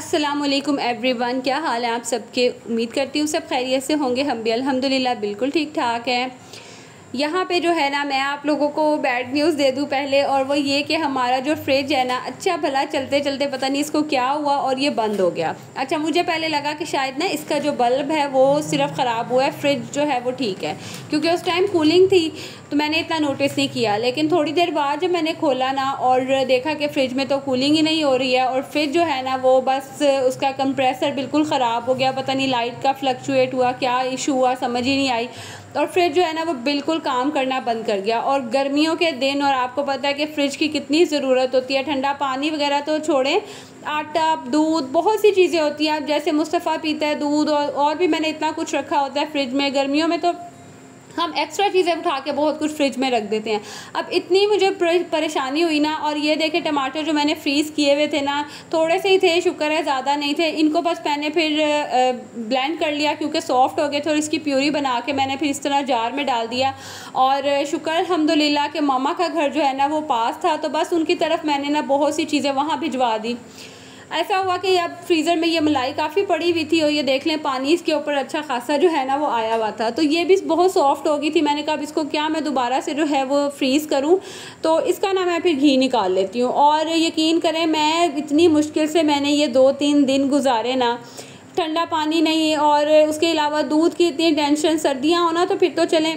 अस्सलामुअलैकुम एवरीवन, क्या हाल है आप सबके। उम्मीद करती हूँ सब खैरियत से होंगे। हम भी अल्हम्दुलिल्लाह बिल्कुल ठीक ठाक हैं। यहाँ पे जो है ना, मैं आप लोगों को बैड न्यूज़ दे दूँ पहले, और वो ये कि हमारा जो फ्रिज है ना, अच्छा भला चलते चलते पता नहीं इसको क्या हुआ और ये बंद हो गया। अच्छा, मुझे पहले लगा कि शायद ना इसका जो बल्ब है वो सिर्फ ख़राब हुआ है, फ्रिज जो है वो ठीक है, क्योंकि उस टाइम कूलिंग थी तो मैंने इतना नोटिस नहीं किया। लेकिन थोड़ी देर बाद जब मैंने खोला ना और देखा कि फ़्रिज में तो कूलिंग ही नहीं हो रही है, और फ्रिज जो है ना वो बस उसका कंप्रेसर बिल्कुल ख़राब हो गया। पता नहीं लाइट का फ्लक्चुएट हुआ, क्या इशू हुआ समझ ही नहीं आई, और फ्रिज जो है ना वो बिल्कुल काम करना बंद कर गया। और गर्मियों के दिन, और आपको पता है कि फ़्रिज की कितनी ज़रूरत होती है, ठंडा पानी वगैरह तो छोड़ें, आटा, दूध, बहुत सी चीज़ें होती हैं। अब जैसे मुस्तफ़ा पीता है दूध, और भी मैंने इतना कुछ रखा होता है फ्रिज में। गर्मियों में तो हम एक्स्ट्रा चीज़ें उठा के बहुत कुछ फ्रिज में रख देते हैं। अब इतनी मुझे परेशानी हुई ना, और ये देखे टमाटर जो मैंने फ्रीज़ किए हुए थे ना, थोड़े से ही थे, शुक्र है ज़्यादा नहीं थे। इनको बस मैंने फिर ब्लेंड कर लिया क्योंकि सॉफ़्ट हो गए थे, और इसकी प्यूरी बना के मैंने फिर इस तरह जार में डाल दिया। और शुक्र अल्हम्दुलिल्लाह कि मामा का घर जो है ना वो पास था, तो बस उनकी तरफ मैंने ना बहुत सी चीज़ें वहाँ भिजवा दी। ऐसा हुआ कि अब फ्रीज़र में ये मलाई काफ़ी पड़ी हुई थी, और ये देख लें पानी इसके ऊपर अच्छा खासा जो है ना वो आया हुआ था, तो ये भी बहुत सॉफ्ट हो गई थी। मैंने कहा अब इसको क्या मैं दोबारा से जो है वो फ्रीज़ करूं, तो इसका ना मैं फिर घी निकाल लेती हूँ। और यकीन करें, मैं इतनी मुश्किल से मैंने ये 2-3 दिन गुजारे ना, ठंडा पानी नहीं, और उसके अलावा दूध की इतनी टेंशन। सर्दियाँ हो ना तो फिर तो चलें,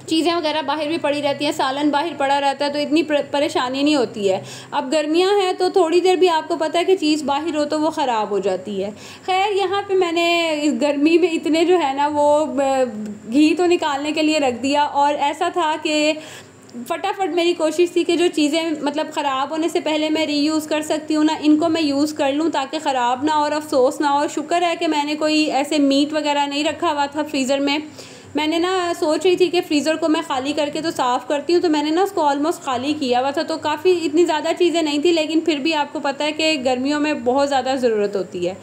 चीज़ें वगैरह बाहर भी पड़ी रहती हैं, सालन बाहर पड़ा रहता है, तो इतनी परेशानी नहीं होती है। अब गर्मियां हैं तो थोड़ी देर भी आपको पता है कि चीज़ बाहर हो तो वो ख़राब हो जाती है। खैर, यहाँ पे मैंने इस गर्मी में इतने जो है ना वो घी तो निकालने के लिए रख दिया, और ऐसा था कि फटाफट मेरी कोशिश थी कि जो चीज़ें मतलब ख़राब होने से पहले मैं रीयूज़ कर सकती हूँ ना, इनको मैं यूज़ कर लूँ ताकि ख़राब ना हो और अफसोस ना हो। शुक्र है कि मैंने कोई ऐसे मीट वगैरह नहीं रखा हुआ था फ्रीज़र में। मैंने ना सोच रही थी कि फ्रीज़र को मैं ख़ाली करके तो साफ़ करती हूँ, तो मैंने ना उसको ऑलमोस्ट ख़ाली किया हुआ था, तो काफ़ी इतनी ज़्यादा चीज़ें नहीं थी, लेकिन फिर भी आपको पता है कि गर्मियों में बहुत ज़्यादा ज़रूरत होती है।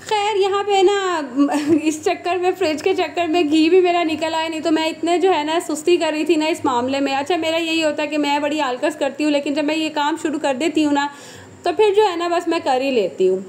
खैर, यहाँ पे ना इस चक्कर में, फ्रिज के चक्कर में घी भी मेरा निकल आया, नहीं तो मैं इतने जो है ना सुस्ती कर रही थी ना इस मामले में। अच्छा, मेरा यही होता है कि मैं बड़ी आलकस करती हूँ, लेकिन जब मैं ये काम शुरू कर देती हूँ ना तो फिर जो है ना बस मैं कर ही लेती हूँ।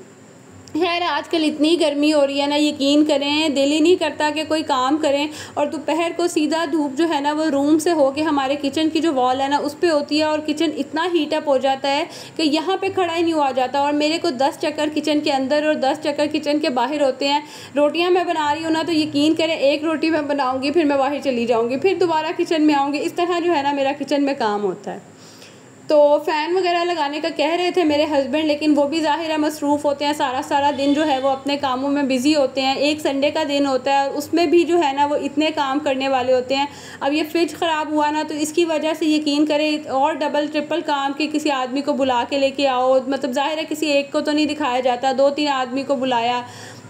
खैर, आजकल इतनी गर्मी हो रही है ना, यकीन करें दिल ही नहीं करता कि कोई काम करें, और दोपहर को सीधा धूप जो है ना वो रूम से होके हमारे किचन की जो वॉल है ना उस पे होती है, और किचन इतना हीटअप हो जाता है कि यहाँ पे खड़ा ही नहीं हुआ जाता। और मेरे को 10 चक्कर किचन के अंदर और 10 चक्कर किचन के बाहर होते हैं। रोटियाँ मैं बना रही हूँ ना, तो यकीन करें एक रोटी मैं बनाऊँगी, फिर मैं बाहर चली जाऊँगी, फिर दोबारा किचन में आऊँगी। इस तरह जो है ना मेरा किचन में काम होता है। तो फ़ैन वगैरह लगाने का कह रहे थे मेरे हस्बैंड, लेकिन वो भी ज़ाहिर है मसरूफ़ होते हैं, सारा दिन जो है वो अपने कामों में बिज़ी होते हैं। एक संडे का दिन होता है, और उसमें भी जो है ना वो इतने काम करने वाले होते हैं। अब ये फ्रिज ख़राब हुआ ना, तो इसकी वजह से यकीन करें और डबल ट्रिपल काम कि किसी आदमी को बुला के लेके आओ, मतलब ज़ाहिर है किसी एक को तो नहीं दिखाया जाता, 2-3 आदमी को बुलाया,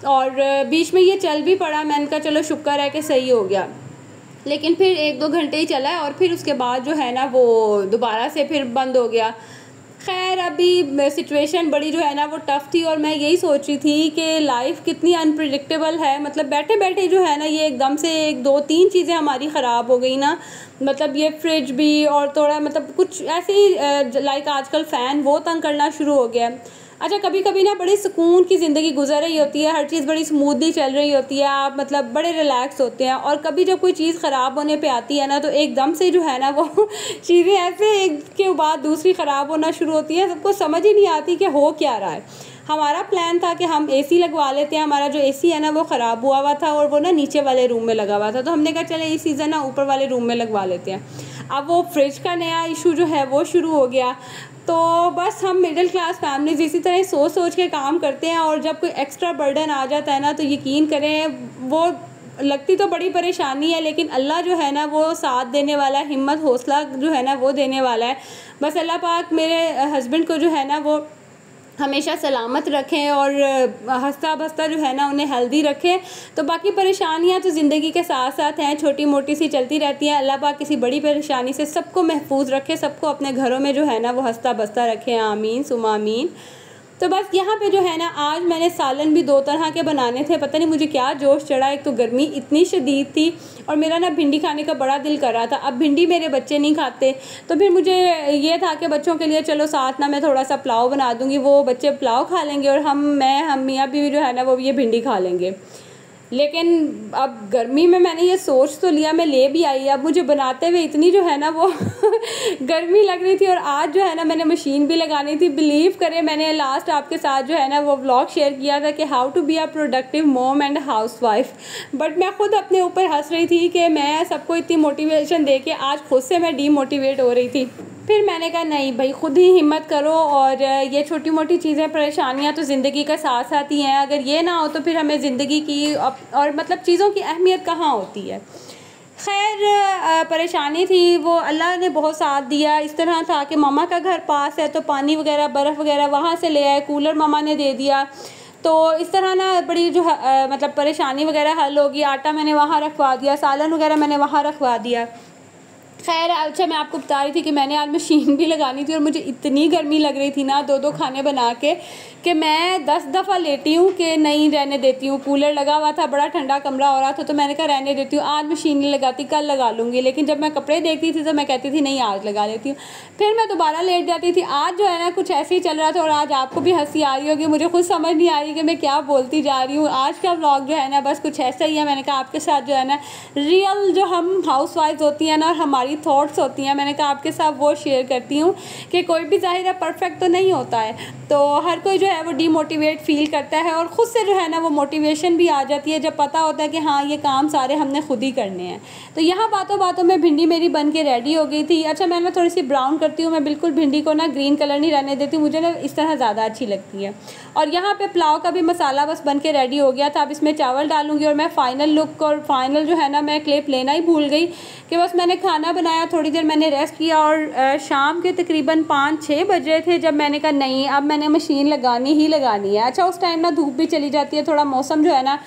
और बीच में ये चल भी पड़ा। मैंने कहा चलो शुक्र है कि सही हो गया, लेकिन फिर 1-2 घंटे ही चला है, और फिर उसके बाद जो है ना वो दोबारा से फिर बंद हो गया। खैर, अभी सिचुएशन बड़ी जो है ना वो टफ़ थी, और मैं यही सोच रही थी कि लाइफ कितनी अनप्रिडिक्टेबल है। मतलब बैठे बैठे जो है ना ये एकदम से 1-2-3 चीज़ें हमारी ख़राब हो गई ना, मतलब ये फ्रिज भी, और थोड़ा मतलब कुछ ऐसे ही लाइक आजकल फ़ैन वो तंग करना शुरू हो गया। अच्छा, कभी कभी ना बड़ी सुकून की ज़िंदगी गुजर रही होती है, हर चीज़ बड़ी स्मूथली चल रही होती है, आप मतलब बड़े रिलैक्स होते हैं, और कभी जब कोई चीज़ ख़राब होने पे आती है ना तो एकदम से जो है ना वो चीज़ें ऐसे एक के बाद दूसरी ख़राब होना शुरू होती है, सबको समझ ही नहीं आती कि हो क्या रहा है। हमारा प्लान था कि हम एसी लगवा लेते हैं, हमारा जो एसी है ना वो ख़राब हुआ था, और वो ना नीचे वाले रूम में लगा हुआ था, तो हमने कहा चले इस सीज़न ना ऊपर वाले रूम में लगवा लेते हैं। अब वो फ्रिज का नया इशू जो है वो शुरू हो गया, तो बस हम मिडिल क्लास फैमिलीज़ इसी तरह सोच सोच के काम करते हैं, और जब कोई एक्स्ट्रा बर्डन आ जाता है ना तो यकीन करें वो लगती तो बड़ी परेशानी है, लेकिन अल्लाह जो है ना वो साथ देने वाला है, हिम्मत हौसला जो है ना वो देने वाला है। बस अल्लाह पाक मेरे हस्बैंड को जो है ना वो हमेशा सलामत रखें, और हंसता बसता जो है ना उन्हें हेल्दी रखें। तो बाकी परेशानियां तो ज़िंदगी के साथ साथ हैं, छोटी मोटी सी चलती रहती हैं। अल्लाह पाक किसी बड़ी परेशानी से सबको महफूज रखे, सबको अपने घरों में जो है ना वो हंसता बसता रखें, आमीन सुमा आमीन। तो बस यहाँ पे जो है ना आज मैंने सालन भी 2 तरह के बनाने थे। पता नहीं मुझे क्या जोश चढ़ा, एक तो गर्मी इतनी शदीद थी और मेरा ना भिंडी खाने का बड़ा दिल कर रहा था। अब भिंडी मेरे बच्चे नहीं खाते, तो फिर मुझे ये था कि बच्चों के लिए चलो साथ ना मैं थोड़ा सा पुलाव बना दूँगी, वो बच्चे पुलाव खा लेंगे और हम मियाँ बीवी जो है ना वो ये भिंडी खा लेंगे। लेकिन अब गर्मी में मैंने ये सोच तो लिया, मैं ले भी आई, अब मुझे बनाते हुए इतनी जो है ना वो गर्मी लग रही थी। और आज जो है ना मैंने मशीन भी लगानी थी। बिलीव करें मैंने लास्ट आपके साथ जो है ना वो व्लॉग शेयर किया था कि how to be a productive mom and housewife, but मैं खुद अपने ऊपर हंस रही थी कि मैं सबको इतनी मोटिवेशन दे के आज खुद से मैं डीमोटिवेट हो रही थी। फिर मैंने कहा नहीं भाई, खुद ही हिम्मत करो और ये छोटी मोटी चीज़ें परेशानियां तो ज़िंदगी का साथ साथ ही हैं। अगर ये ना हो तो फिर हमें ज़िंदगी की और मतलब चीज़ों की अहमियत कहाँ होती है। खैर परेशानी थी, वो अल्लाह ने बहुत साथ दिया। इस तरह था कि मामा का घर पास है तो पानी वगैरह बर्फ़ वगैरह वहाँ से ले आए, कूलर मामा ने दे दिया। तो इस तरह ना बड़ी जो मतलब परेशानी वगैरह हल होगी। आटा मैंने वहाँ रखवा दिया, सालन वगैरह मैंने वहाँ रखवा दिया। खैर अच्छा मैं आपको बता रही थी कि मैंने आज मशीन भी लगानी थी और मुझे इतनी गर्मी लग रही थी ना 2-2 खाने बना के कि मैं 10 दफ़ा लेटी हूँ कि नहीं रहने देती हूँ। कूलर लगा हुआ था, बड़ा ठंडा कमरा हो रहा था, तो मैंने कहा रहने देती हूँ, आज मशीन नहीं लगाती, कल लगा लूँगी। लेकिन जब मैं कपड़े देखती थी तो मैं कहती थी नहीं आज लगा लेती हूँ, फिर मैं दोबारा लेट जाती थी। आज जो है ना कुछ ऐसे ही चल रहा था और आज आपको भी हंसी आ रही होगी, मुझे खुद समझ नहीं आ रही कि मैं क्या बोलती जा रही हूँ। आज का व्लॉग जो है ना बस कुछ ऐसा ही है। मैंने कहा आपके साथ जो है ना रियल जो हम हाउस वाइफ होती हैं ना और हमारी थॉट्स होती हैं, मैंने कहा आपके साथ वो शेयर करती हूँ कि कोई भी ज़ाहिर है परफेक्ट तो नहीं होता है, तो हर कोई जो है वो डीमोटिवेट फील करता है और ख़ुद से जो है ना वो मोटिवेशन भी आ जाती है जब पता होता है कि हाँ ये काम सारे हमने खुद ही करने हैं। तो यहाँ बातों बातों में भिंडी मेरी बन के रेडी हो गई थी। अच्छा मैं ना थोड़ी सी ब्राउन करती हूँ, मैं बिल्कुल भिंडी को ना ग्रीन कलर नहीं रहने देती, मुझे ना इस तरह ज़्यादा अच्छी लगती है। और यहाँ पे पुलाव का भी मसाला बस बन के रेडी हो गया था। अब इसमें चावल डालूंगी और मैं फ़ाइनल लुक और फाइनल जो है ना मैं क्लिप लेना ही भूल गई कि बस मैंने खाना बनाया, थोड़ी देर मैंने रेस्ट किया और शाम के तकरीबन 5-6 बज रहे थे जब मैंने कहा नहीं अब मैंने मशीन लगानी ही लगानी है। अच्छा उस टाइम ना धूप भी चली जाती है, थोड़ा मौसम जो है ना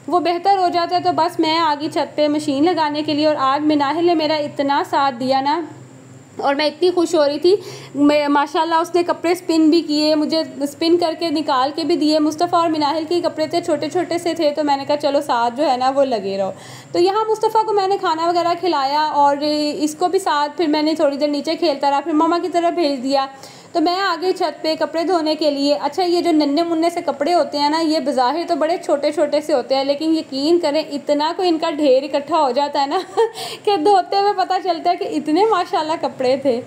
वो बेहतर हो जाता है, तो बस मैं आ गई छत पे मशीन लगाने के लिए। और आज मिनाहिल ने मेरा इतना साथ दिया ना और मैं इतनी खुश हो रही थी। माशाल्लाह उसने कपड़े स्पिन भी किए, मुझे स्पिन करके निकाल के भी दिए। मुस्तफ़ा और मिनाहिल के कपड़े थे, छोटे छोटे से थे, तो मैंने कहा चलो साथ जो है ना वो लगे रहो। तो यहाँ मुस्तफ़ा को मैंने खाना वगैरह खिलाया और इसको भी साथ फिर मैंने थोड़ी देर नीचे खेलता रहा, फिर मामा की तरफ भेज दिया। तो मैं आ गई छत पे कपड़े धोने के लिए। अच्छा ये जो नन्हे मुन्ने से कपड़े होते हैं ना ये बज़ाहिर तो बड़े छोटे छोटे से होते हैं, लेकिन यकीन करें इतना कोई इनका ढेर इकट्ठा हो जाता है ना कि धोते हुए पता चलता है कि इतने माशाल्लाह कपड़े थे।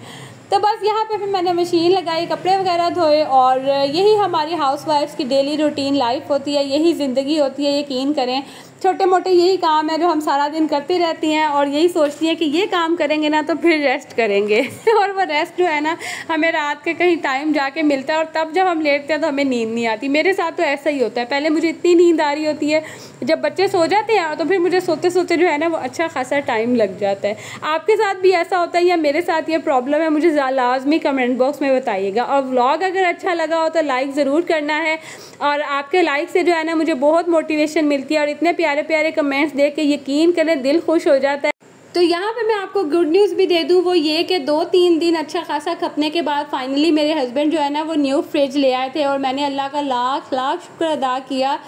तो बस यहाँ पे फिर मैंने मशीन लगाई, कपड़े वगैरह धोए और यही हमारी हाउस वाइफ्स की डेली रूटीन लाइफ होती है, यही ज़िंदगी होती है। यकीन करें छोटे मोटे यही काम है जो हम सारा दिन करती रहती हैं और यही सोचती हैं कि ये काम करेंगे ना तो फिर रेस्ट करेंगे और वो रेस्ट जो है ना हमें रात के कहीं टाइम जाके मिलता है और तब जब हम लेटते हैं तो हमें नींद नहीं आती। मेरे साथ तो ऐसा ही होता है, पहले मुझे इतनी नींद आ रही होती है, जब बच्चे सो जाते हैं तो फिर मुझे सोते सोते जो है ना वो अच्छा खासा टाइम लग जाता है। आपके साथ भी ऐसा होता है या मेरे साथ ये प्रॉब्लम है, मुझे लाजमी कमेंट बॉक्स में बताइएगा। और व्लॉग अगर अच्छा लगा हो तो लाइक ज़रूर करना है और आपके लाइक से जो है ना मुझे बहुत मोटिवेशन मिलती है और इतने प्यारे प्यारे कमेंट्स देख के यकीन करें दिल खुश हो जाता है। तो यहाँ पे मैं आपको गुड न्यूज़ भी दे दूँ, वो ये कि 2-3 दिन अच्छा खासा खपने के बाद फाइनली मेरे हस्बैंड जो है ना वो न्यू फ्रिज ले आए थे और मैंने अल्लाह का लाख लाख शुक्र अदा किया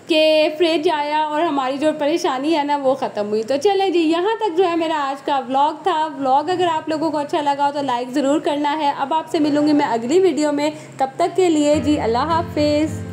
कि फ्रिज आया और हमारी जो परेशानी है ना वो ख़त्म हुई। तो चलें जी, यहाँ तक जो है मेरा आज का व्लॉग था। व्लॉग अगर आप लोगों को अच्छा लगा हो तो लाइक ज़रूर करना है। अब आपसे मिलूँगी मैं अगली वीडियो में, तब तक के लिए जी अल्लाह हाफिज़।